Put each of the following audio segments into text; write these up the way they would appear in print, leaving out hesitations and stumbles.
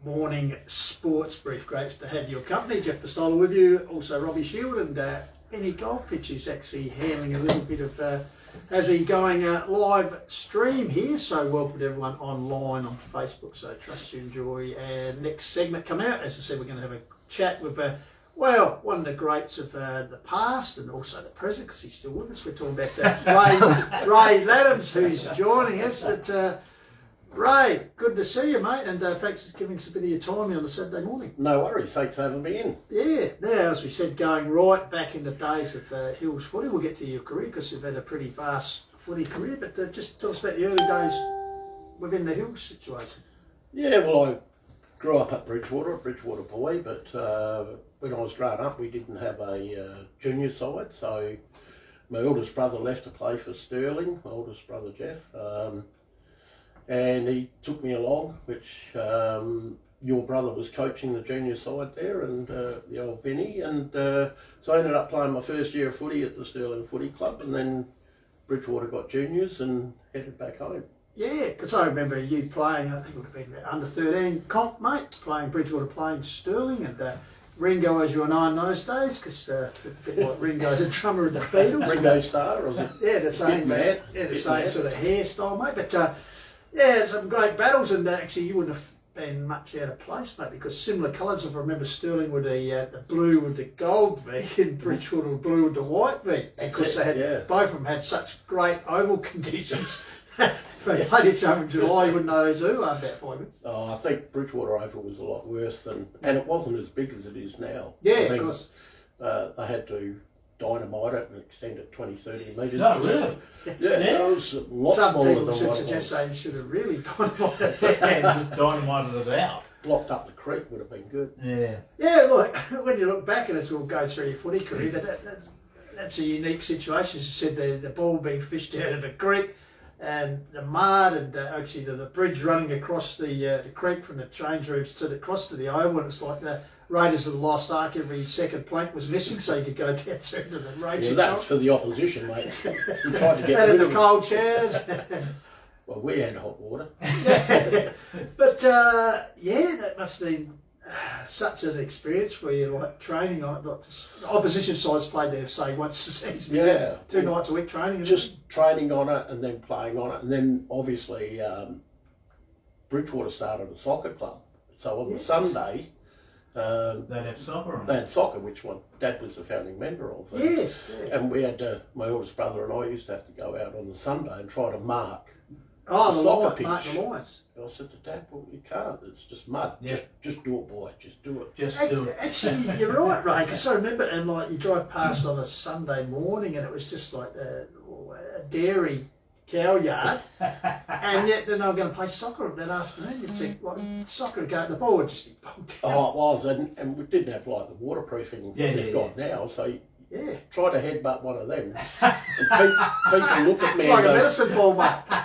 morning sports brief. Great to have your company. Jeff Pistola with you, also Robbie Shield and Benny Goldfitch is actually handling a little bit of as we going live stream here. So welcome to everyone online on Facebook. So trust you enjoy. And next segment come out. As I said, we're going to have a chat with one of the greats of the past and also the present, because he's still with us. We're talking about Ray Ladhams, who's joining us. But Ray, good to see you, mate, and thanks for giving us a bit of your time on a Saturday morning. No worries, thanks for having me in. Yeah, now, as we said, going right back in the days of Hills footy. We'll get to your career because you've had a pretty vast footy career, but just tell us about the early days within the Hills situation. Yeah, well, I grew up at Bridgewater, a Bridgewater boy, but when I was growing up, we didn't have a junior side, so my oldest brother left to play for Stirling, my oldest brother Jeff. And he took me along, which your brother was coaching the junior side there, and the old Vinny, and so I ended up playing my first year of footy at the Stirling Footy Club, and then Bridgewater got juniors and headed back home. Yeah, because I remember you playing, I think it would have been under 13 comp, mate, playing Bridgewater, playing Stirling, and Ringo, as you and I in those days, because a bit like Ringo, the drummer of the Beatles. Ringo Starr, was it? Yeah, the same, mad. Yeah, the same sort of hairstyle, mate, but yeah, some great battles, and actually you wouldn't have been much out of place, mate, because similar colours. If I remember, Stirling with the blue with the gold V, and Bridgewater with blue with the white V. Because they had both of them had such great oval conditions. If they played each other in July, you wouldn't know who's who after about 5 minutes. Oh, I think Bridgewater Oval was a lot worse and it wasn't as big as it is now. Yeah, I mean, of course. They had to dynamite it and extend it 20, 30 metres. No, really? Yeah, it was a lot Some smaller people than should what it suggest was. they should have really dynamited it. And just dynamited it out. Blocked up the creek would have been good. Yeah. Yeah, look, when you look back at it, we'll go through your footy career, but that's a unique situation. As you said, the ball being fished out of the creek and the mud and actually the bridge running across the creek from the change rooms across to the oval, and it's like the Raiders of the Lost Ark, every second plank was missing, so you could go down through to the raging Yeah, that's for the opposition, mate. We tried to get and rid in of the cold chairs. Well, we had hot water. Yeah. But yeah, that must have been such an experience for you, like training on it. Not just, opposition sides played there, say, once a season. Yeah. 2 nights a week training. Just training on it and then playing on it. And then obviously Bridgewater started a soccer club. So on the Sunday, They'd have soccer on. they had soccer, which my dad was a founding member of. Yes. Yeah. And we had, my oldest brother and I used to have to go out on the Sunday and try to mark Oh, the the soccer line, pitch. mark the lines. And I said to Dad, well, you can't, it's just mud. Yeah. Just do it, boy, just do it. Just do it. Actually, you're right, Ray, because I remember, and like you drive past on a Sunday morning and it was just like a dairy cow yard, and yet then they were going to play soccer that afternoon. You'd think, well, soccer the ball would just be pumped. Oh, it was, and we didn't have like the waterproofing they've got now, so Yeah. try to headbutt one of them. And people look at me It's like and a go, medicine ball, mate.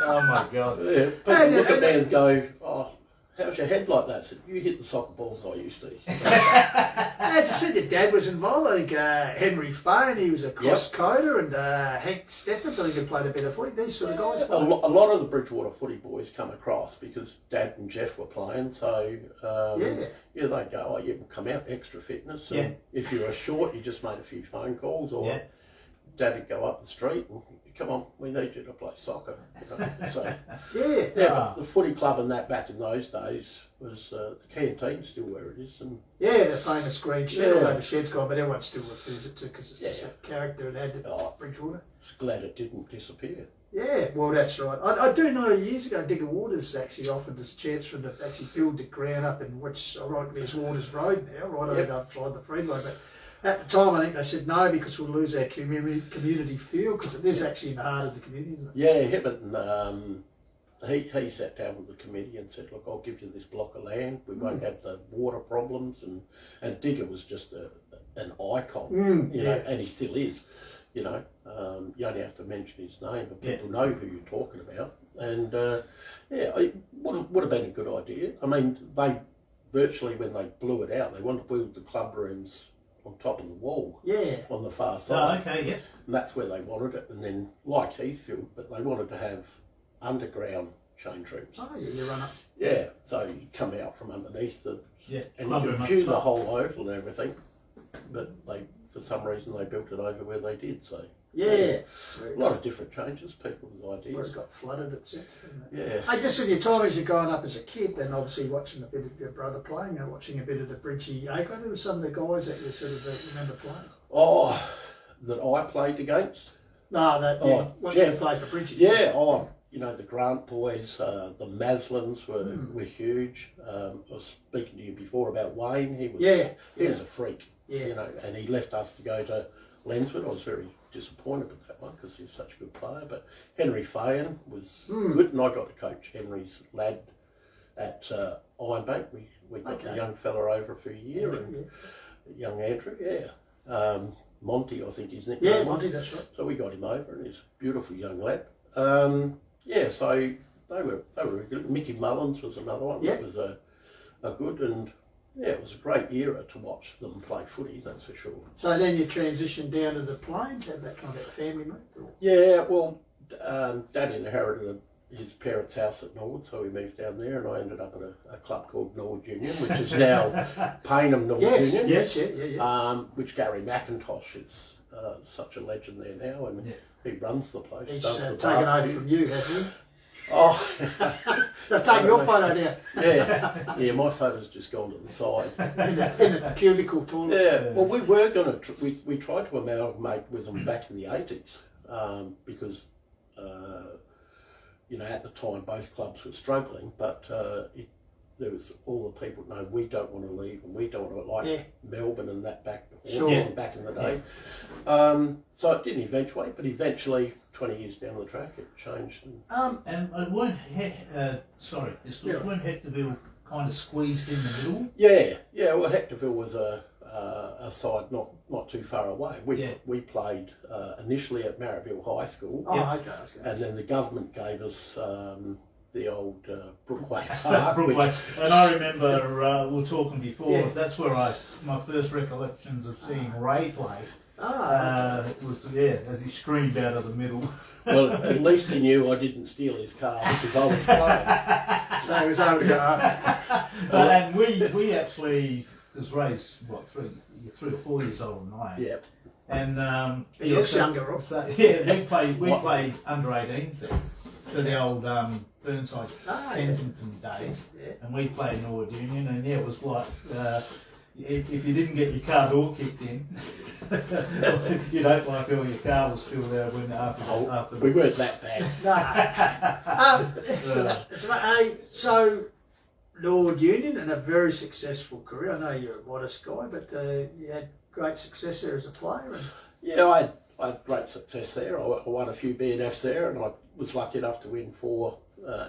Oh my God. yeah, people look at me and go, oh, how's your head like that? I said, you hit the soccer balls I used to. As you said, your dad was involved. I think Henry Fane, he was a cross-coder, and Hank Steffens, I think he played a bit of footy. These sort of guys. A lot of the Bridgewater footy boys come across because Dad and Jeff were playing, so they go, oh yeah, we'll come out, extra fitness, and if you were short, you just made a few phone calls, or Dad would go up the street and, come on, we need you to play soccer. You know? So but the footy club and that back in those days was the canteen still where it is, and the famous green shed, although the shed's gone, but everyone still refers it to because it's just a character it had to Bridgewater. just glad it didn't disappear. Yeah, well, that's right. I do know years ago, Digger Waters actually offered us a chance for them to actually build the ground up in which, ironically, is Waters Road now, right over the other side of the freeway. But at the time, I think they said no because we'll lose our community feel, because it is actually in the heart of the community, isn't it? Yeah, him and he sat down with the committee and said, look, I'll give you this block of land. We won't have the water problems. And Digger was just an icon, you know, and he still is. You know, you only have to mention his name and people know who you're talking about. And it would have been a good idea. I mean, they virtually, when they blew it out, they wanted to build the club rooms on top of the wall on the far side. Oh, okay, yeah. And that's where they wanted it. And then, like Heathfield, but they wanted to have underground change rooms. Oh, yeah, you run up. Yeah, so you come out from underneath and you Club can him up view the top. whole oval and everything, but for some reason they built it over where they did, so. Yeah. A lot of different changes, people's Where it ideas. got flooded, etc. Yeah. Hey, just with your time as you're growing up as a kid, then obviously watching a bit of your brother playing, watching a bit of the Bridgie Acre, who were some of the guys that you sort of remember playing? Oh, that I played against? No, that, yeah, once you played for Bridgie. Yeah, you know, the Grant boys, the Maslins were huge. I was speaking to you before about Wayne. He was a freak. Yeah. You know, and he left us to go to Lenswood. I was very disappointed with that one because he was such a good player. But Henry Fayan was good, and I got to coach Henry's lad at Ironbank. We got the young fella over for a year, and young Andrew, Monty, I think his nickname was. Monty, that's right. So we got him over, and he's a beautiful young lad. So they were good. Mickey Mullins was another one. Yeah. That was a good, and it was a great era to watch them play footy, that's for sure. So then you transitioned down to the Plains, had that kind of family move? Or? Yeah, well, Dad inherited his parents' house at Norwood, so we moved down there, and I ended up at a club called Norwood Union, which is now Paynham Norwood Union. Yes, which Gary McIntosh is such a legend there now, and he runs the place. He's does the taken over barbecue. from you, hasn't he? Oh, They've taken your photo down. yeah, my photo's just gone to the side. in the cubicle toilet. Yeah, well, we were going to, we tried to amalgamate with them back in the 80s because, you know, at the time both clubs were struggling, but there was all the people, no, we don't want to leave and we don't want to, like Melbourne and that back in the day. So it didn't eventuate, but eventually 20 years down the track it changed. And it weren't, weren't Hectorville kind of squeezed in the middle? Yeah, well Hectorville was a side not too far away. We played initially at Marrickville High School. And then the government gave us the old Brookway Park. Brookway. And I remember we were talking before, that's where my first recollections of seeing Ray play. Was as he screamed out of the middle. Well, at least he knew I didn't steal his car because I was playing. So he was able to go. And we actually, because Ray's what, 3 or 4 years older than I am. Yep. And he looks younger, Rob. We played under 18s there for the old Burnside Kensington days, and we played Norwood Union, and it was like if you didn't get your car door kicked in, you'd hope like your car was still there when after. We weren't that bad. So Norwood Union and a very successful career. I know you're a modest guy, but you had great success there as a player. And... Yeah, I had great success there. I won a few BNFs there, and I was lucky enough to win 4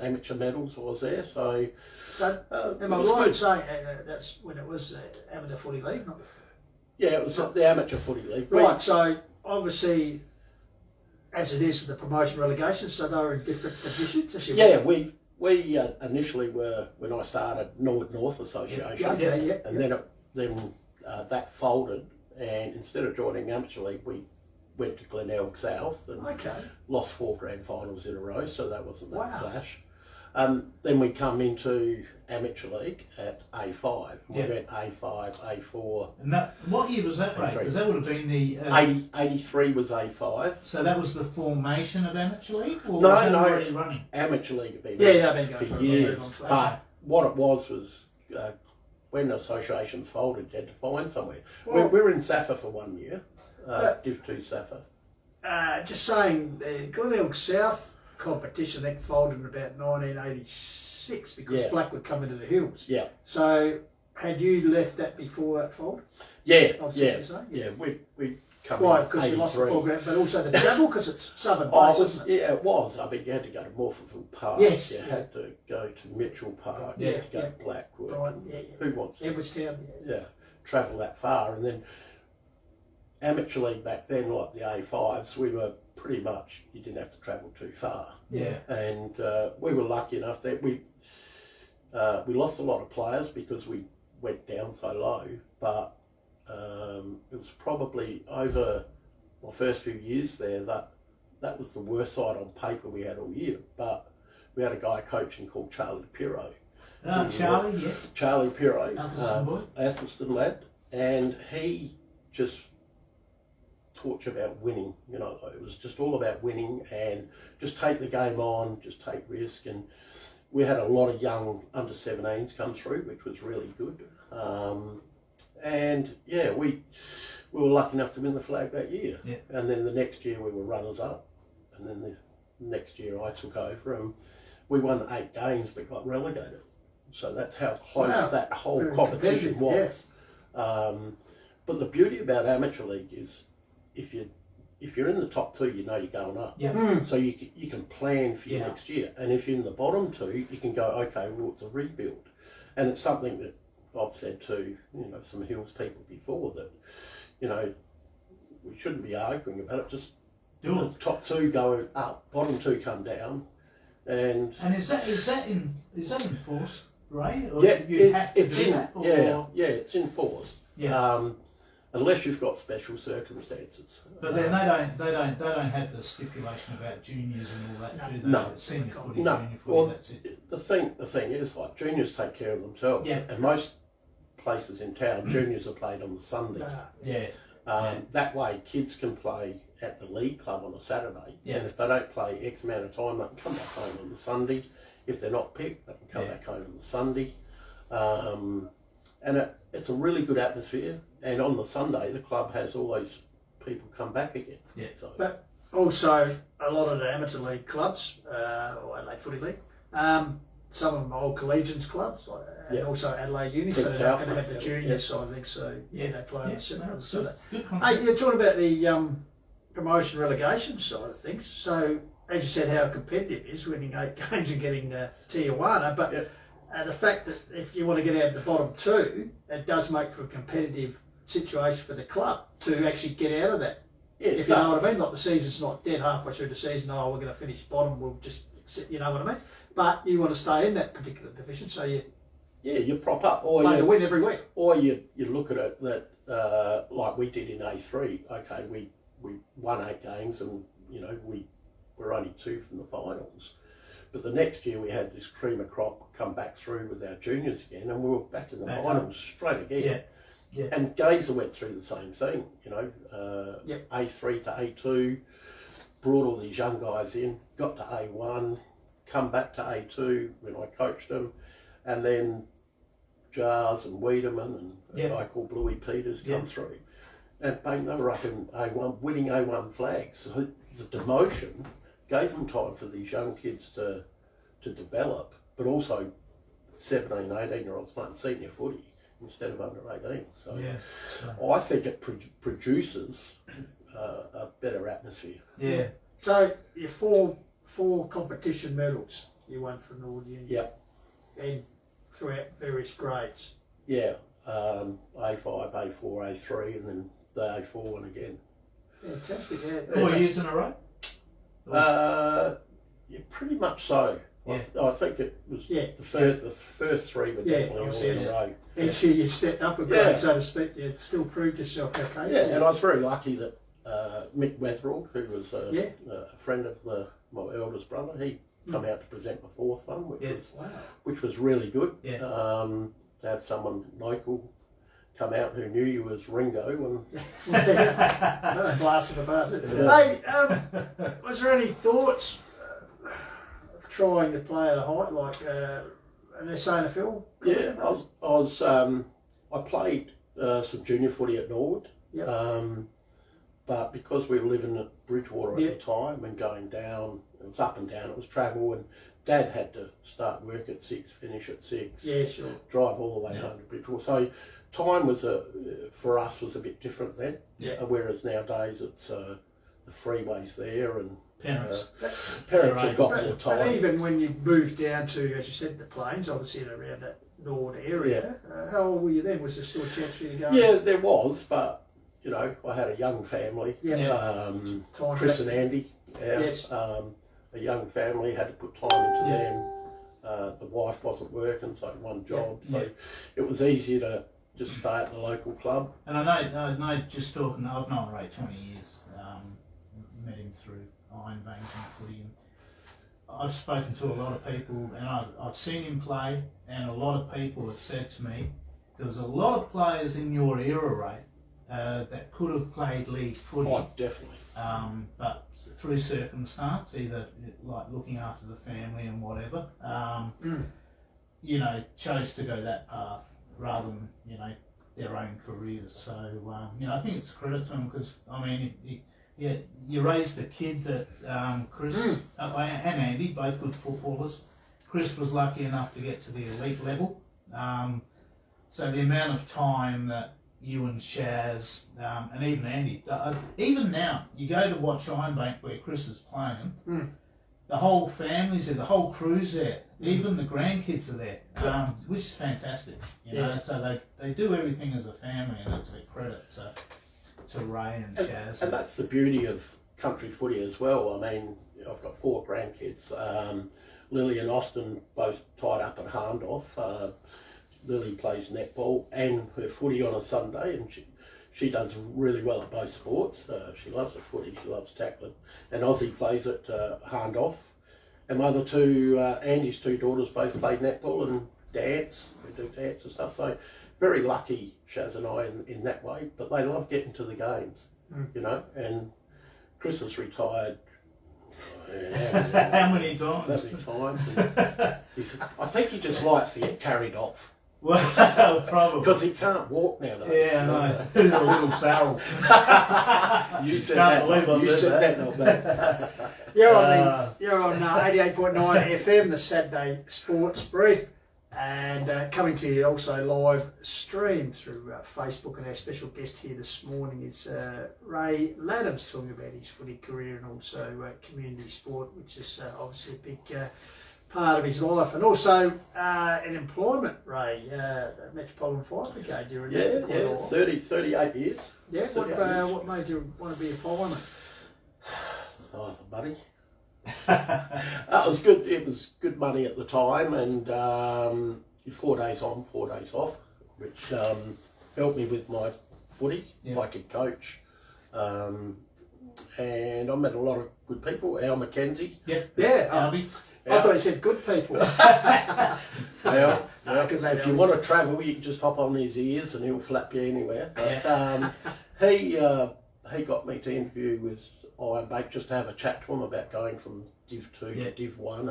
amateur medals while I was there. So am I right in saying that's when it was amateur footy league? Not yeah, it was the amateur footy league. Right. So obviously, as it is with the promotion relegation, so they were in different divisions. We initially were, when I started, Norwood North Association, and then that folded, and instead of joining amateur league, we went to Glenelg South and lost 4 grand finals in a row, so that wasn't that clash. Then we come into amateur league at A5. We went A5, A4. And what year was that, Ray? Because that would have been the... 83 was A5. So that was the formation of amateur league? Or No, was it already running? Amateur league had been running for years. But what it was when associations folded, you had to find somewhere. We were in SAFA for 1 year, Div 2 SAFA. Just saying, Glenelg South competition that folded in about 1986 because Blackwood come into the hills. Yeah. So had you left that before that folded? We come Why? in Because you lost the 83. 4 grand, but also the travel because it's southern base, isn't it? Yeah, it was. I mean, you had to go to Morpheville Park. Yes. You had to go to Mitchell Park. You had to go to Blackwood. Right. Who wants Edwardstown. travel that far? And then amateur league back then, like the A5s, we were pretty much, you didn't have to travel too far. Yeah. And we were lucky enough that we lost a lot of players because we went down so low, but it was probably over my first few years there that was the worst side on paper we had all year. But we had a guy coaching called Charlie Pirro, Charlie, yeah. Charlie Pirro, Athelston boy. Athelston lad, and he just taught you about winning. You know, it was just all about winning and just take the game on, just take risk. And we had a lot of young under 17s come through, which was really good. And yeah, we were lucky enough to win the flag that year. Yeah. And then the next year we were runners up. And then the next year I took over and we won 8 games but got relegated. So that's how close that whole Very competition was. yes. But the beauty about amateur league is if you're in the top 2, you know you're going up. Yeah. So you can plan for your next year. And if you're in the bottom 2, you can go, okay, well, it's a rebuild. And it's something that I've said to, some Hills people before that, we shouldn't be arguing about it. Just do it. Top 2 go up, bottom 2 come down. And is that enforced, Ray? Or yeah, you have to it's do in that? Or? yeah, it's enforced. Yeah. Unless you've got special circumstances. But then they don't have the stipulation about juniors and all that, do they? No. Senior footy, No. junior footy, Well, that's it. The thing is, like, juniors take care of themselves. Yeah. And most places in town, juniors are played on the Sunday. Yeah. That way, kids can play at the league club on a Saturday. Yeah. And if they don't play X amount of time, they can come back home on the Sunday. If they're not picked, they can come back home on the Sunday. And it's a really good atmosphere. And on the Sunday, the club has all those people come back again. Yeah. So, But also, a lot of the amateur league clubs, or Adelaide Footy League, some of them are old collegians clubs, and also Adelaide Uni, so Prince they're not going to Alfred, have the junior side of things, so they play on the Sunday. Good Hey, concept. you're talking about the promotion relegation side of things, so as you said, how competitive it is, winning 8 games and getting Tier 1, but the fact that if you want to get out of the bottom 2, it does make for a competitive situation for the club to actually get out of that. If you know what I mean, like the season's not dead halfway through the season, we're going to finish bottom, we'll just sit, you know what I mean? But you want to stay in that particular division, so you you prop up, or play to win every week. Or you look at it that like we did in A3. Okay, we won 8 games, and we were only 2 from the finals. But the next year we had this cream of crop come back through with our juniors again, and we were back in the finals straight again. Yeah. And Gazer went through the same thing, A3 to A2, brought all these young guys in, got to A1, come back to A2 when I coached them, and then Jars and Wiedemann and a guy called Bluey Peters come through. And bang, they were up in A1, winning A1 flags. So the demotion gave them time for these young kids to develop, but also 17, 18-year-olds playing senior footy instead of under 18. So I think it produces a better atmosphere. Yeah. So your four competition medals you won for Nord Union. Yep. And throughout various grades. Yeah. A5, A4, A3, and then the A4 one again. Fantastic. Yeah. 4 years in a row? Yeah, pretty much so. Yeah. I think it was the first 3 were definitely all in a row. Each year you stepped up a grade, so to speak. You still proved yourself okay. Yeah, and I was very lucky that Mick Wetherill, who was a friend of my eldest brother, he come out to present my 4th one, which was really good. Yeah. To have someone local come out who knew you as Ringo and Blast from the past. Hey, was there any thoughts of trying to play at a height like an SANFL? Yeah, I played some junior footy at Norwood. Yep. But because we were living at Bridgewater at the time and going down, it was up and down, it was travel, and Dad had to start work at 6, finish at 6, drive all the way home to Bridgewater. So time was for us was a bit different then. Whereas nowadays it's the freeways there and parents have got more time. But even when you moved down to, as you said, the plains, obviously around that Nord area, how old were you then? Was there still a chance for you to go? Yeah, there was, but I had a young family. Chris and Andy. A young family, had to put time into them. The wife wasn't working, so one job. So it was easier to just stay at the local club. And I know just talking, I've known Ray 20 years. Met him through Ironbank and footy. And I've spoken to a lot of people, and I've seen him play, and a lot of people have said to me, there was a lot of players in your era, Ray, that could have played league footy. Oh, definitely. But through circumstance, either like looking after the family and whatever, you know, chose to go that path rather than, you know, their own careers. So, you know, I think it's a credit to them because, I mean, you raised a kid that Chris and Andy, both good footballers. Chris was lucky enough to get to the elite level. So the amount of time that you and Shaz, and even Andy, even now, you go to watch Ironbank where Chris is playing, the whole family's there, the whole crew's there, even the grandkids are there, which is fantastic. You know, so they do everything as a family, and it's a credit to Ray and Shaz. And that's the beauty of country footy as well. I mean, I've got 4 grandkids. Lily and Austin both tied up at Harndorf. Lily plays netball and her footy on a Sunday, and she does really well at both sports. She loves her footy, she loves tackling. And Ozzy plays at Harndorf. And my other 2, Andy's 2 daughters both play netball and dance. They do dance and stuff. So very lucky, Shaz and I, in that way. But they love getting to the games, you know. And Chris has retired. How many times? That many times. And I think he just likes to get carried off. Well, probably. Because he can't walk nowadays. Yeah, I know. He's a little barrel. You said Can't that. believe I You said said that. that, not bad. You're on 88.9 FM, the Saturday Sports Brief, and coming to you also live stream through Facebook. And our special guest here this morning is Ray Ladhams, talking about his footy career and also community sport, which is obviously a big part of his life, and also in employment, Ray, Metropolitan Fire Brigade. You're in quite a while. 38 years. Yeah, 38 years. what made you want to be a fireman? Oh, the money. It was good. It was good money at the time, and 4 days on, 4 days off, which helped me with my footy. I could coach, and I met a lot of good people. Al McKenzie. Albie. I thought you said good people. If you want to travel, you can just hop on his ears and he'll flap you anywhere. But he got me to interview with Ironbank just to have a chat to him about going from Div 2 to Div 1.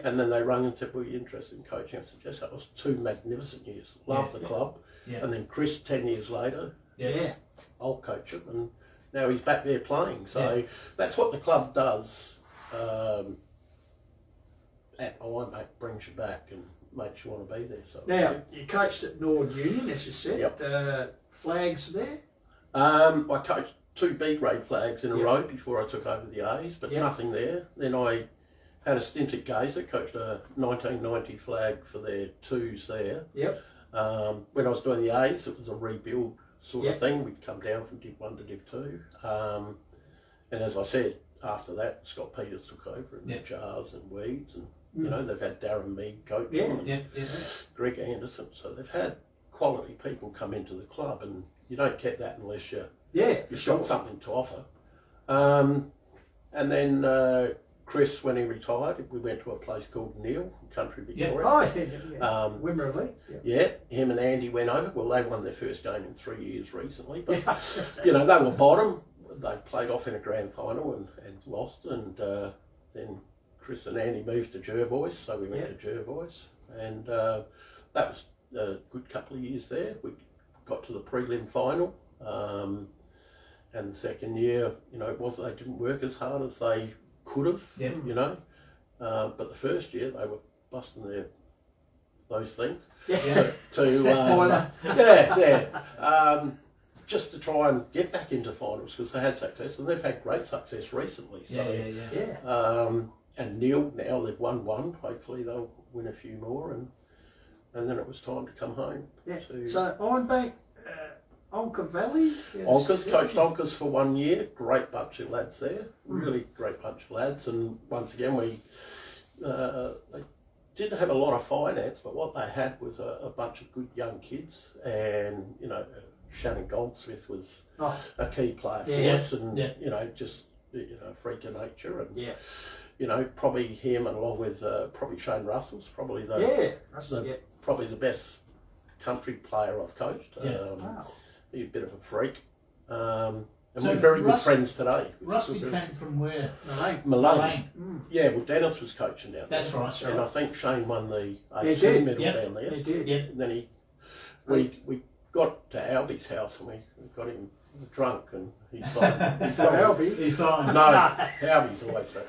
And then they rang and said, well, you're interested in coaching? I said, yes. That was 2 magnificent years. Love the club. And then Chris, 10 years later, I'll coach him. And now he's back there playing. So that's what the club does. At Ironbank brings you back and makes you want to be there. So now, you coached at Nord Union, as you said. Flags there? I coached 2 B grade flags in a row before I took over the A's, but nothing there. Then I had a stint at Gazer, coached a 1990 flag for their 2s there. When I was doing the A's, it was a rebuild sort of thing. We'd come down from Div 1 to Div 2. And as I said, after that, Scott Peters took over and the Jars and Weeds, and you know, they've had Darren Mead coaching and Greg Anderson. So they've had quality people come into the club, and you don't get that unless you've got something to offer. And then Chris, when he retired, we went to a place called Neil, Country Victoria. Wimmera him and Andy went over. Well, they won their first game in 3 years recently, but you know, they were bottom. They played off in a grand final and lost, and then Chris and Andy moved to Jervois, so we went to Jervois, and that was a good couple of years there. We got to the prelim final, and the second year, you know, they didn't work as hard as they could have, you know, but the first year they were busting those things just to try and get back into finals, because they had success, and they've had great success recently. So, and Neil, now they've won 1. Hopefully they'll win a few more, and then it was time to come home. So Ironbank, Onka Valley? Onka's coached Onka's for 1 year. Great bunch of lads there. Really great bunch of lads. And once again, they didn't have a lot of finance, but what they had was a bunch of good young kids, and you know, Shannon Goldsmith was a key player for us, and you know, just freak of nature, and you know, probably him and along with probably Shane Russell's probably probably the best country player I've coached. Wow. He's a bit of a freak. And So we're very good Rusty- friends today. Rusty came from where? Malone. Mm. Yeah, well, Dennis was coaching down there. That's right. And I think Shane won the He 18 did. medal Yep. down there. He did. Yeah. And then we got to Albie's house and we got him drunk and he signed. He So signed. Albie. He signed. No, Albie's always drunk.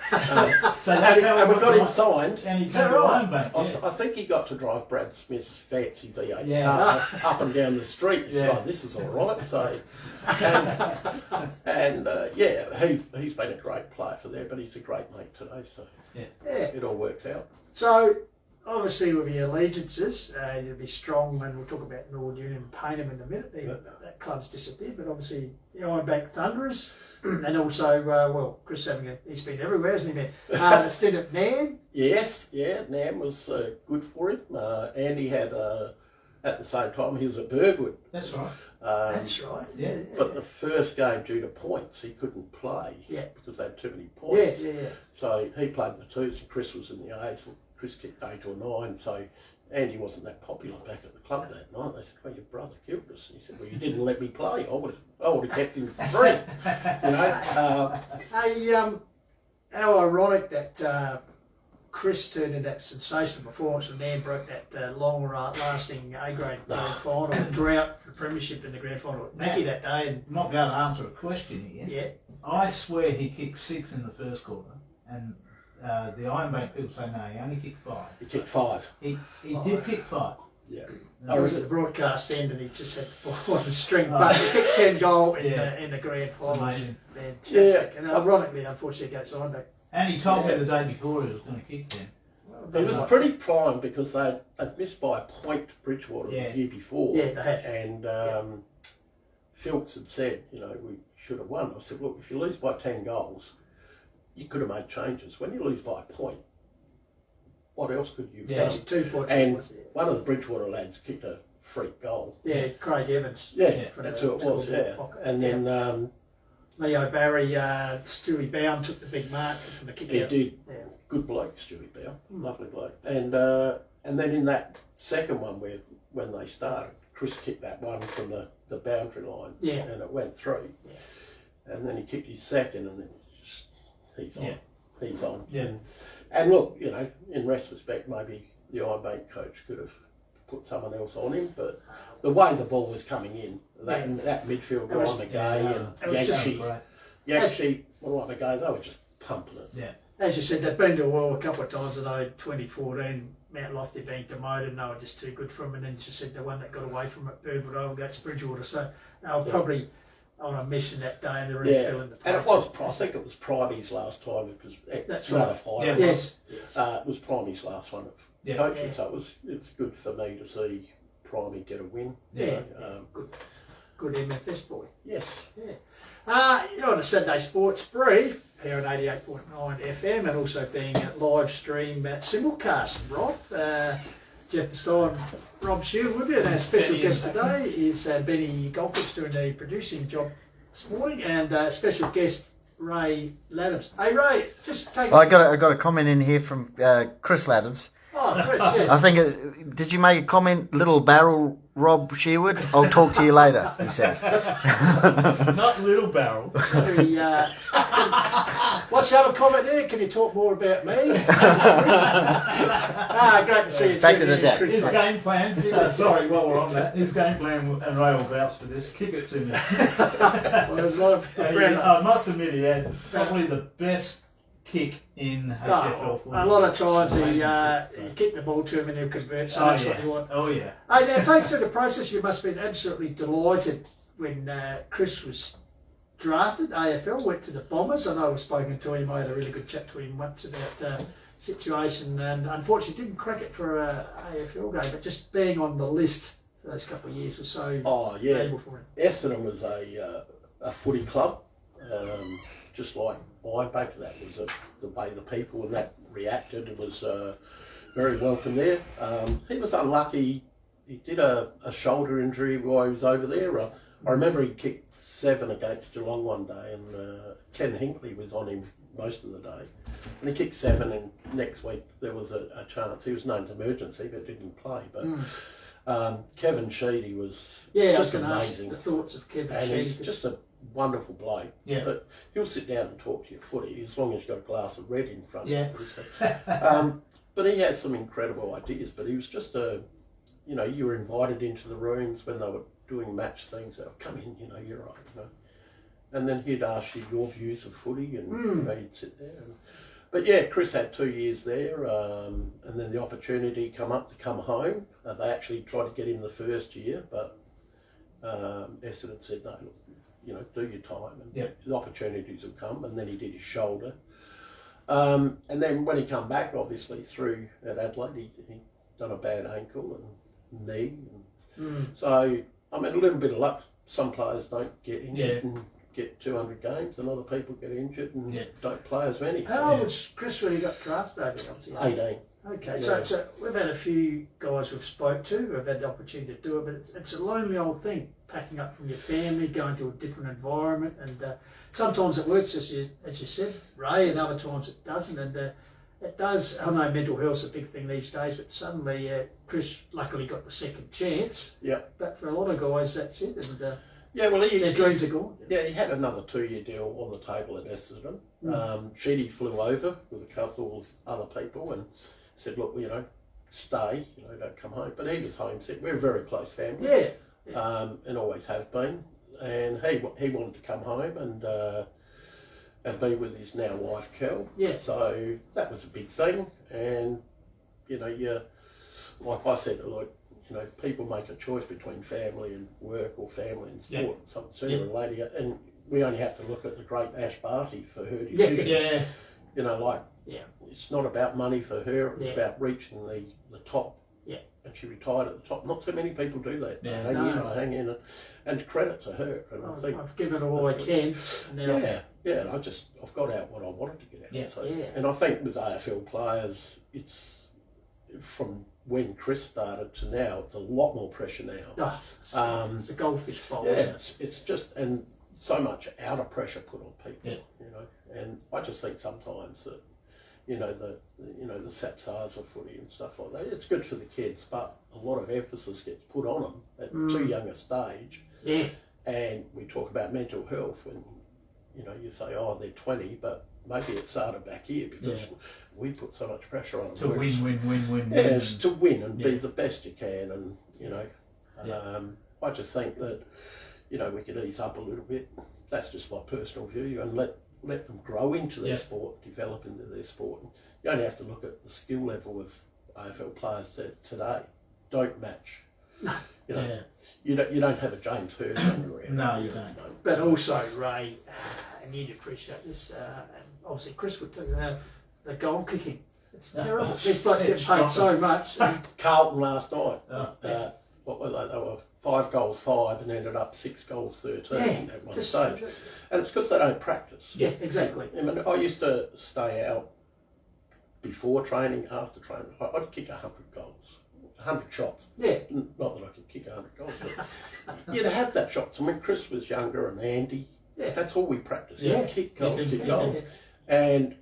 So that's how And we got him right. signed. And he Is came that to right? Ironbank. Yeah. I think he got to drive Brad Smith's fancy V8 Yeah. car up and down the street. He's Yeah. like, this is all right. So, he's been a great player for there, but he's a great mate today. So Yeah. it all works out. So, obviously, with your allegiances, you'll be strong, and we'll talk about Nord Union and Payneham in a minute. That club's disappeared, but obviously, the Ironbank Thunderers, and also, Chris he's been everywhere, hasn't he, man? The stint at Nan. Yes, Nam was good for him. Andy had, at the same time, he was at Burgwood. That's right. That's right. Yeah. But the first game, due to points, he couldn't play because they had too many Yeah, points. yeah. So he played in the twos and Chris was in the A's and Chris kicked 8 or 9. So Andy wasn't that popular back at the club that night. They said, well, your brother killed us. And he said, well, you didn't let me play. I would have kept him free. You know? How ironic that Chris turned in that sensational performance when Nan broke that long-lasting A-grade grand final, drought for the premiership in the grand final at Mickey that day. And I'm not going to answer a question here. yeah, I swear he kicked 6 in the first quarter, and the Ironbank people say no, he only kicked 5. He kicked 5. He did kick 5. Yeah. I was at the broadcast end and he just had 4 on the string, but he kicked 10 goal in the grand final. Amazing. Fantastic. Yeah. And ironically, unfortunately, against Ironbank. And he told me the day before he was going to kick 10. He was pretty prime because they'd missed by a point to Bridgewater the year before. Yeah, they had. And Philks had said, you know, we should have won. I said, look, if you lose by 10 goals, you could have made changes. When you lose by a point, what else could you have done? Actually, 2 points. And one of the Bridgewater lads kicked a freak goal. Yeah, Craig Evans. Yeah, that's who it was, yeah. And then Leo Barry, Stewie Bound took the big mark from the kick he out. did. Yeah. Good bloke, Stewie Bound. Lovely bloke. And then in that second one when they started, Chris kicked that one from the boundary line. Yeah. And it went through. Yeah. And then he kicked his second and then he's on. Yeah. He's on. Yeah. And look, you know, in retrospect, maybe the Ironbank coach could have put someone else on him, but the way the ball was coming in, that midfield It was- Ryan McGay it was just Yakshi, Ryan McGay, they were just pumping it. Yeah. As you said, they've been to a World a couple of times. I know 2014, Mount Lofty being demoted, and they were just too good for him. And then she said the one that got away from it, Birdwood over against Bridgewater. So they were probably on a mission that day, and they're really feeling the pace. And it was, I think it was Primey's last time because That's another right. fight. Yeah. Yes. It was Primey's last one of coaching, so it was good for me to see Primey get a win. Yeah. You know, Good MFS boy. yes. Yeah. You're on a Saturday Sports Brief here on 88.9 FM and also being at live stream at Simulcast. Rob, Jeff Pistone, Rob Shield with you. And our special guest today is Benny Goldfish doing the producing job this morning, and special guest Ray Ladhams. Hey Ray, just take. I got a comment in here from Chris Ladhams. Oh, Chris, yes. I think did you make a comment? Little barrel, Rob Sherwood. I'll talk to you later. He says. Not little barrel. Very, what's the other comment there? Can you talk more about me? Great to see you. Back to the deck. His game plan, sorry, while we're on that, his game plan, and Ray will vouch for this, kick it to me. Well, there's a lot of I must admit he had probably the best kick in HFL. a lot of times he kicked the ball to him and he'll convert, so that's what you want. Oh yeah. Hey, now take us through the process. You must have been absolutely delighted when Chris was drafted. AFL went to the Bombers. I know I've spoken to him. I had a really good chat to him once about situation, and unfortunately didn't crack it for a AFL game. But just being on the list for those couple of years was so valuable for him. Essendon was a footy club, just like Ironbank. That was the way the people and that reacted. It was very welcome there. He was unlucky. He did a shoulder injury while he was over there. I remember he kicked 7 against Geelong one day, and Ken Hinkley was on him most of the day. And he kicked 7, and next week there was a chance. He was named emergency, but didn't play. But Kevin Sheedy was just amazing. The thoughts of Kevin and Sheedy. he's just a wonderful bloke. Yeah. But he'll sit down and talk to you footy as long as you've got a glass of red in front Yeah. of you. But he has some incredible ideas. But he was just you were invited into the rooms when they were doing match things. They'll come in, you're right, And then he'd ask you your views of footy, and you'd sit there. But yeah, Chris had 2 years there, and then the opportunity come up to come home. They actually tried to get him the first year, but Essendon said, no, look, do your time, and the opportunities will come. And then he did his shoulder. And then when he come back, obviously, through at Adelaide, he done a bad ankle and knee. So, I mean, a little bit of luck. Some players don't get injured and get 200 games, and other people get injured and don't play as many. How old was Chris when he got drafted over here? 18. Okay, so we've had a few guys we've spoke to who have had the opportunity to do it, but it's a lonely old thing, packing up from your family, going to a different environment, and sometimes it works, as you said, Ray, and other times it doesn't, and it does. I know mental health's a big thing these days, but suddenly Chris luckily got the second chance. Yeah. But for a lot of guys, that's it, and their dreams are gone. Yeah, he had another 2-year deal on the table at Essendon. Sheedy flew over with a couple of other people and said, look, stay, don't come home. But he was homesick. We're a very close family. Yeah. And always have been. And he wanted to come home and be with his now wife, Kel. Yeah. So that was a big thing. And, like I said, look, people make a choice between family and work or family and sport. Yeah. Sooner or later, and we only have to look at the great Ash Barty for her decision. Yeah. It's not about money for her, it's about reaching the top. Yeah. And she retired at the top. Not too many people do that. Yeah. They just hang in, and credit to her. And I think I've given all I can. And I've got out what I wanted to get out. Yeah. So, and I think with AFL players, it's from when Chris started to now, it's a lot more pressure now. It's a goldfish bowl. Yeah, it's just, and so much outer pressure put on people. And I just think sometimes that the SAPSARs of footy and stuff like that, it's good for the kids, but a lot of emphasis gets put on them at too young a stage. Yeah. And we talk about mental health when you say, oh, they're 20, but maybe it started back here because we put so much pressure on them. To win. Yes, to win and be the best you can, and I just think that we could ease up a little bit. That's just my personal view, and let them grow into their sport, develop into their sport. And you only have to look at the skill level of AFL players today. Don't match. You don't have a James Hird running around. No, you don't. But also, Ray, and you'd appreciate this, and obviously Chris would tell you, the goal kicking. It's terrible. These blokes get paid so much. Carlton last night, what were they? They were 5 goals 5 and ended up 6 goals 13 at one stage. And it's because they don't practice. Yeah, exactly. I mean, I used to stay out before training, after training. I'd kick 100 goals. 100 shots. Yeah. Not that I could kick 100 goals, but you'd have that shots. And when Chris was younger and Andy, that's all we practiced. Kick goals, kick goals. And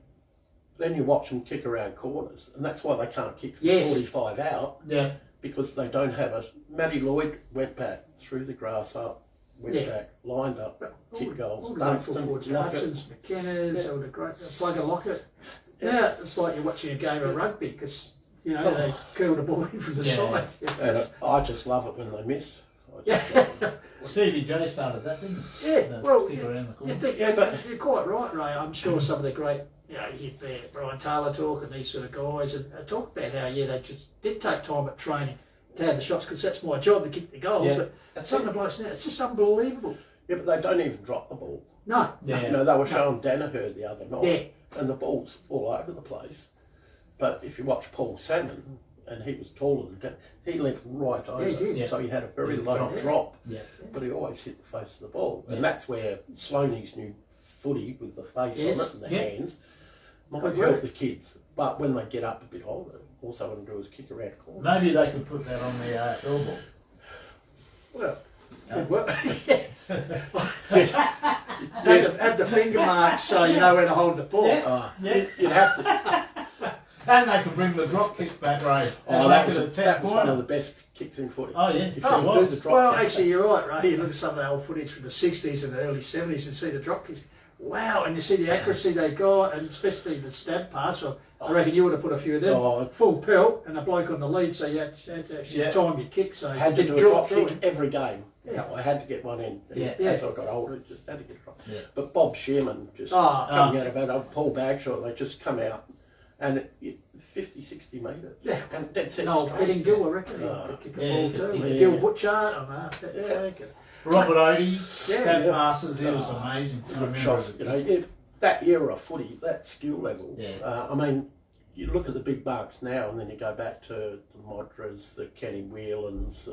then you watch them kick around corners, and that's why they can't kick 45 out. Yeah. Because they don't have a... Matty Lloyd went back, threw the grass up, went back, lined up, kick goals. All the Hudson's, McKenna's, all the great Plugger Lockett. Now it's like you're watching a game of rugby because they curl the ball in from the side. And I just love it when they miss. Stevie J started that, didn't he? Yeah, well, kick around the corner. but you're quite right, Ray. I'm sure some of the great, you hear Brian Taylor talk and these sort of guys and talk about how, they just did take time at training to have the shots because that's my job to kick the goals. But some of the blokes now, it's just unbelievable. Yeah, but they don't even drop the ball. No. They were showing Danaher the other night, and the ball's all over the place. But if you watch Paul Salmon, and he was taller than Dan, he leant right over. He did. So he had a very low drop, but he always hit the face of the ball. And that's where Sloaney's new footy with the face on it and the hands might help the kids. But when they get up a bit older, all they want to do is kick around corners. Maybe they could put that on the elbow. Well, good work. Have the finger marks so you know where to hold the ball. Yeah. You'd have to. And they can bring the drop kick back, Ray. Oh, that was one of the best kicks in footy. Oh, yeah. If you Oh, can well. do the drop Well, kick. actually, you're right, Ray. You look at some of the old footage from the 60s and the early 70s and see the drop kicks. Wow, and you see the accuracy they got, and especially the stab pass. Well, I reckon you would have put a few of them. Oh. Full pelt and a bloke on the lead, so you had to actually time your kick. So I had to you do a drop drop kick through it. every game. Yeah. I had to get one in. Yeah. As I got older, just had to get a drop. Yeah. But Bob Shearman just Ah. coming out of that, Paul Bagshot, they just come out and 50, 60 metres. Yeah. And that's it. No, straight. Edding Gill, I reckon. He Oh. could kick a Yeah, ball he too. could, Gill yeah. Butchart, I know. That Yeah. flag. Robert Odie, Yeah. stab Yeah. passes, he was amazing. I remember Shot, as a you know, that era of footy, that skill level. Yeah. I mean, you look at the big bucks now, and then you go back to the Modras, the Kenny Whelans,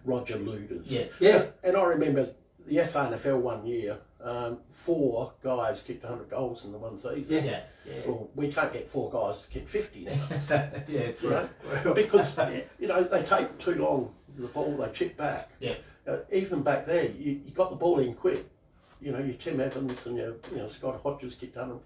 Roger Luders. Yeah. Yeah. And I remember the SANFL one year, 4 guys kicked 100 goals in the one season. Yeah. Well, we can't get 4 guys to kick 50 now. Yeah, You know? Because you know they take too long the ball, they chip back. Yeah. Even back there, you got the ball in quick. You know, your Tim Evans and your Scott Hodges kicked 100.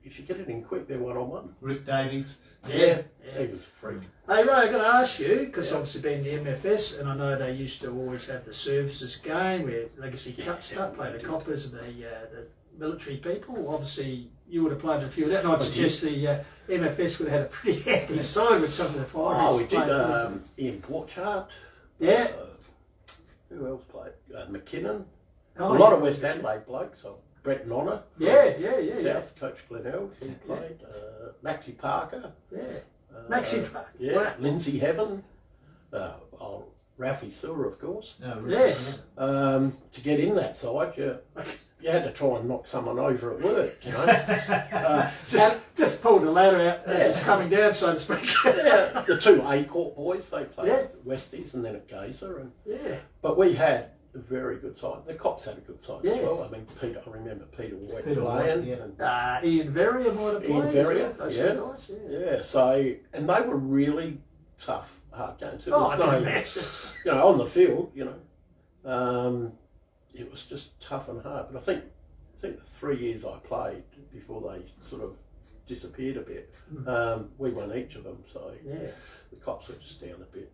If you get it in quick, they're 1-on-1. Rick Davies. Yeah. He was a freak. Hey Ray, I'm going to ask you, because obviously being the MFS, and I know they used to always have the services game where Legacy Cup stuff, play the coppers and the military people. Obviously, you would have played a few of that, and I'd suggest the MFS would have had a pretty handy side with some of the fighters. Oh, we did Ian Porchard. Yeah. Who else played? McKinnon. Oh, A lot yeah. of West Adelaide blokes. Brett Nonna. Yeah. South, Coach Glenelg, he played. Maxie Parker. Yeah. Maxi. Yeah. Wow. Lindsay Heaven. Ralphie Sewer, of course. No, Yeah. To get in that side, you had to try and knock someone over at work, you know. Just pulled the ladder out as it's coming down, so to speak. Yeah, the 2 A-Court boys, they played Yeah. at Westies and then at Gazer. Yeah. But we had a very good side. The Cops had a good side Yeah. as well. I mean, I remember Peter White Peter White, playing. yeah. And, Ian Verrier might have played. Ian Verrier, Those yeah. guys, yeah, so, and they were really tough, hard games. It Oh, was I can no, imagine. you know, on the field, you know, it was just tough and hard. But I think the 3 years I played before they sort of disappeared a bit, we won each of them. So Yeah. the Cops were just down a bit.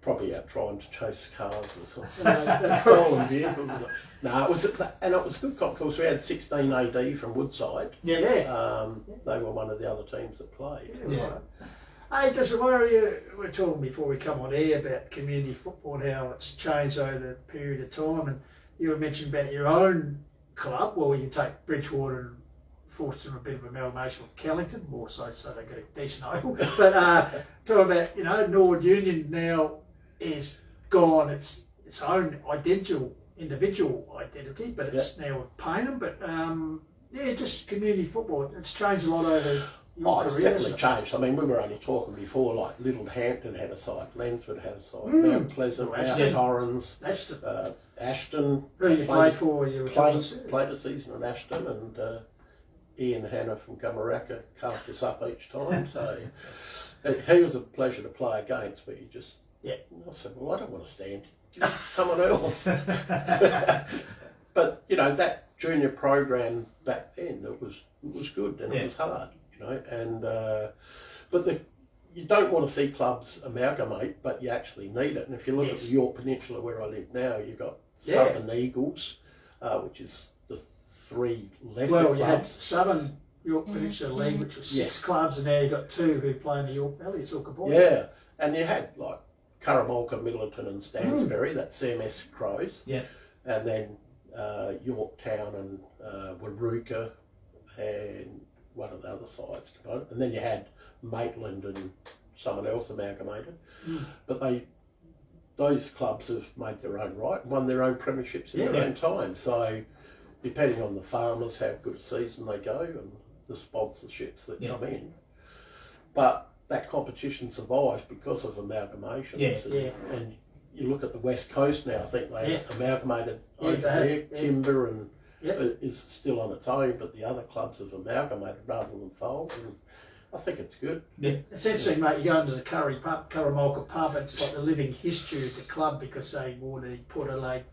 Probably out trying to chase cars or something. Stolen vehicles. No, it was a good cop because we had 16 AD from Woodside. Yeah. They were one of the other teams that played. Yeah. Hey, does it worry you? We're talking before we come on air about community football and how it's changed over the period of time, and you were mentioning about your own club. Well, you take Bridgewater and forced them a bit of amalgamation with Kellington, more so they got a decent oval. But talking about Nord Union now is gone its own individual identity, but it's now with Payneham. But just community football. It's changed a lot over. It's definitely changed. I mean, we were only talking before, like Little Hampton had a side, Lensford had a side, Mount Pleasant, Mount Torrens, Ashton. Who you played for? You were played a season at Ashton, and Ian Hanna from Gumaraka carved us up each time. So he was a pleasure to play against, but I said, well, I don't want to stand. Give it to someone else. But that junior program back then, it was good and it was hard. But you don't want to see clubs amalgamate, but you actually need it. And if you look at the York Peninsula where I live now, you've got Southern Eagles, which is the 3 lesser clubs. You had Southern York Peninsula League, which was 6 clubs, and now you've got 2 who play in the York Valley. It's all good. Yeah, and you had like Curramulka, Middleton and Stansbury, that's CMS Crows. Yeah. And then Yorktown and Waruka and one of the other sides component, and then you had Maitland and someone else amalgamated. But those clubs have made their own right, won their own premierships in their own time. So depending on the farmers, how good a season they go, and the sponsorships that come in, but that competition survives because of amalgamations. And you look at the West Coast now. I think they amalgamated over there. Kimber and is still on its own, but the other clubs have amalgamated rather than fold. I think it's good. It's interesting, mate. You go into the Curramalka pub, and it's like the living history of the club because they wore the Port Adelaide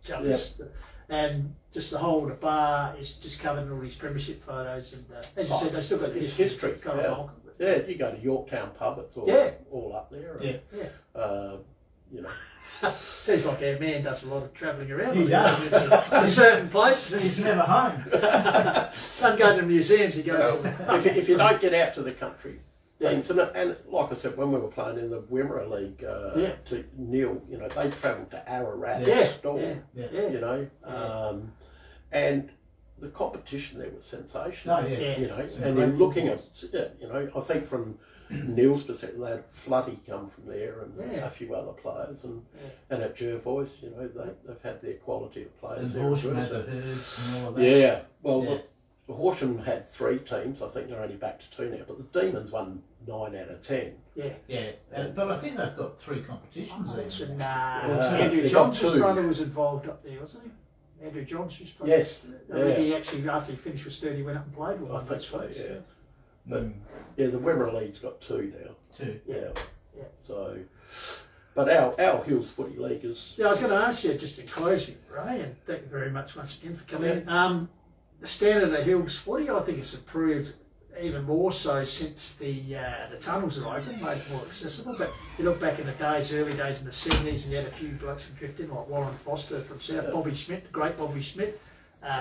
jumpers, and just the whole of the bar is just covered in all these premiership photos. And as you said, they still got the history. Curramalka. Yeah, you go to Yorktown pub, it's all up there. And, you know. Seems like our man does a lot of travelling around. He does. To certain places. He's never home. Doesn't go to museums, he goes to the pub. If you don't get out to the country, things, and like I said, when we were playing in the Wimmera League to Neil, you know, they travelled to Ararat, Storm, you know, and the competition there was sensational. Oh, yeah. You know, and you're looking at, you know, I think from Neil's perspective, they had Floody come from there and a few other players, and at Jervois, you know, they've had their quality of players. And Horsham had the Herds and all of that. Yeah, well, the Horsham had 3 teams. I think they're only back to 2 now, but the Demons won 9 out of 10. Yeah. But I think they've got 3 competitions there. Andrew Johnson's brother was involved up there, wasn't he? Andrew Johnson's brother. Yes. I think he actually, after he finished with Sturdy, went up and played with I one. think so, yeah. But the Wimmera League's got 2 now. 2. Yeah. So, but our Hills Footy League is. Yeah, I was going to ask you just in closing, Ray, and thank you very much once again for coming in. The standard of Hills Footy, I think, has improved even more so since the tunnels are open, made it more accessible. But you look back in the days, early days in the 70s, and you had a few blokes who drifted in, like Warren Foster from South, Bobby Schmidt, the great Bobby Schmidt,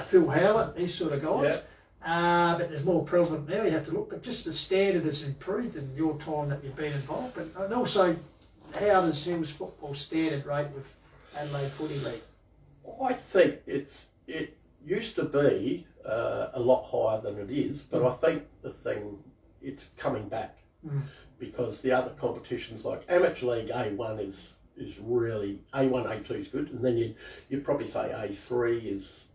Phil Howlett, these sort of guys. But there's more prevalent now, you have to look. But just the standard has improved in your time that you've been involved. And also, how does Hills football standard rate with Adelaide Footy League? I think it used to be a lot higher than it is, but I think it's coming back because the other competitions like Amateur League A1 is really, A1, A2 is good, and then you'd probably say A3 is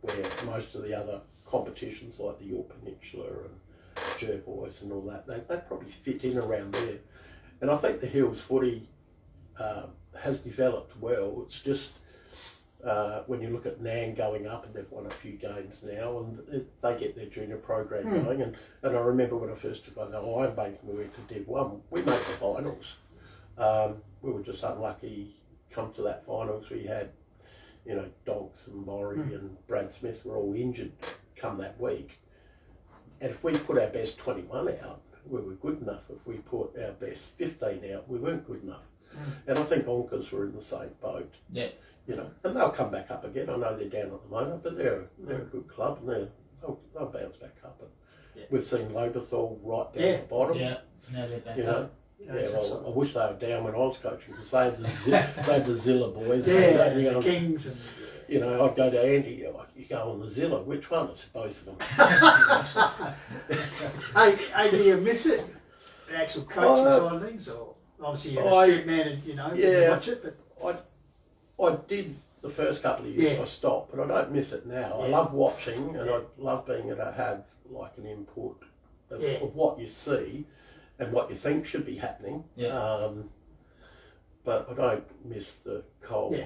where most of the other competitions like the York Peninsula and Jervois and all that, they probably fit in around there. And I think the Hills Footy has developed well. It's just when you look at Nang going up, and they've won a few games now, and they get their junior program going. And I remember when I first took on the Ironbank and we went to Div 1, we made the finals. We were just unlucky come to that finals. We had, you know, Donks and Maury and Brad Smith were all injured come that week. And if we put our best 21 out, we were good enough. If we put our best 15 out, we weren't good enough. And I think Onkers were in the same boat. Yeah. You know, and they'll come back up again. I know they're down at the moment, but they're a good club, and they'll bounce back up. And we've seen Loberthal right down at the bottom. Yeah, now they're back you know. up. Well, I wish they were down when I was coaching, because they had the Zilla boys. The Kings. And you know, I'd go to Andy, you go on the Zilla, which one? It's both of them. Hey, do you miss it? The actual coaching side of things? Or obviously you're a street man and, you know, you watch it, but... I did the first couple of years, I stopped, but I don't miss it now. I love watching, and I love being able to have like an input of what you see and what you think should be happening. But I don't miss the cold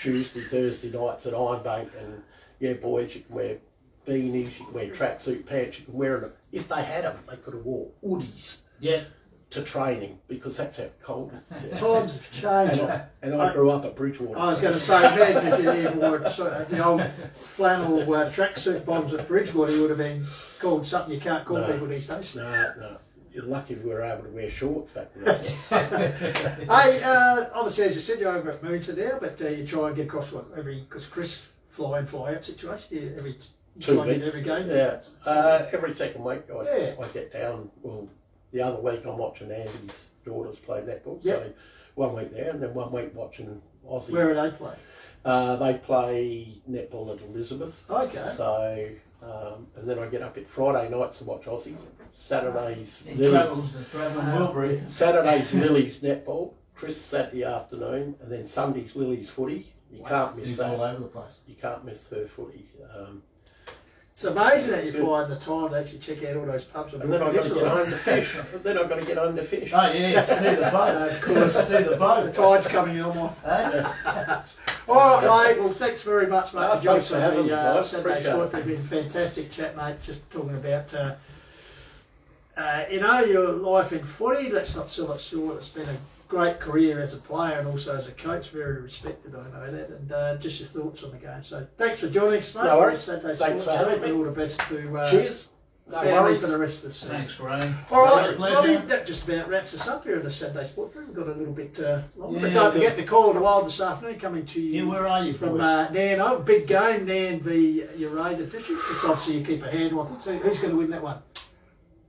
Tuesday, Thursday nights at Ironbank, and boys, you can wear beanies, you can wear tracksuit pants, you can wear them. If they had them, they could have wore hoodies. To training, because that's how cold it is. Times have changed. And I grew up at Bridgewater. I was going to say, imagine if you ever wore the old flannel tracksuit bombs at Bridgewater, you would have been called something you can't call people these days. No. You're lucky we were able to wear shorts back then. Hey, obviously, as you said, you're over at Moonta now, but you try and get across because Chris fly in, fly out situation, every 2 weeks. Every game. Every second week I get down. Well, the other week I'm watching Andy's daughters play netball. So 1 week there, and then 1 week watching Aussie. Where do they play? They play netball at Elizabeth. Okay. So, and then I get up at Friday nights to watch Aussie. Saturdays, Lily's. Saturdays, Lily's netball. Chris Saturday afternoon, and then Sundays, Lily's footy. You can't miss that. All over the place. You can't miss her footy. It's amazing that you find the time to actually check out all those pubs. And then I've got to get home to fish. Oh yeah, see the boat. Of course, see the boat. The tide's coming in on my... All right, mate. Well, thanks very much, mate. Thanks for having me, guys. Saturday Sport. It's been a fantastic chat, mate. Just talking about your life in footy, let's not sell it short. It's been a great career as a player and also as a coach, very respected, I know that. And just your thoughts on the game. So thanks for joining us, mate. No worries. Saturday Thanks Sports. for having me. All the best to Cheers. No family worries. for the rest of the season. Thanks, Ray. All right, Pleasure. Robbie, that just about wraps us up here in the Saturday Sport Room. We've got a little bit longer. But Yeah, don't forget to call the Wild this afternoon, coming to you Yeah, where are you, from boys? Nan. Oh, big game, Nan v Uraida District. It's obviously you keep a handle on it. So who's going to win that one?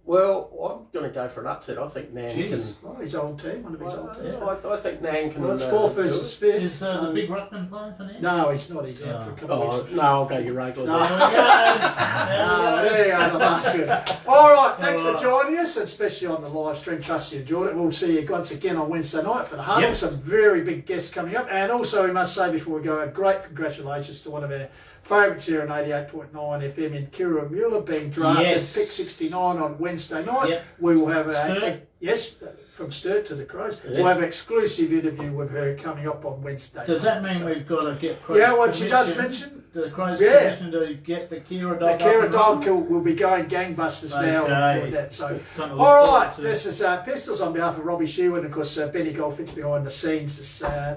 Well, I'm going to go for an upset. I think Nan can. Jeez. Oh, his old team, one of his old teams. I think Nan can. Well, it's 4 versus 5. Is the big ruckman playing for now? No, he's not. He's out for a couple of Oh, weeks. no, I'll go your regular. No. then. There you go, the basket. All right, thanks for joining us, especially on the live stream. Trust you enjoyed it. We'll see you once again on Wednesday night for the Huddle. Yep. Some very big guests coming up. And also, we must say before we go, a great congratulations to one of our favourites here on 88.9 FM in Kira Mueller being drafted Yes. pick 69 on Wednesday night. Yep. We will have Sturt. yes, from Sturt to the Crows. Yeah. We'll have an exclusive interview with her coming up on Wednesday. Does that mean So- we've got to get Crows Yeah, what she does permission- mention. The Crows Yeah. permission to get the Kira The dog Kira up and dog running? will be going gangbusters now Okay. for that. So, Something to look all forward right, to. this is Pistols on behalf of Robbie Shewan and of course Benny Goldfinch behind the scenes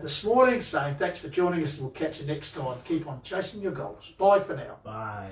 this morning. Saying thanks for joining us and we'll catch you next time. Keep on chasing your goals. Bye for now. Bye.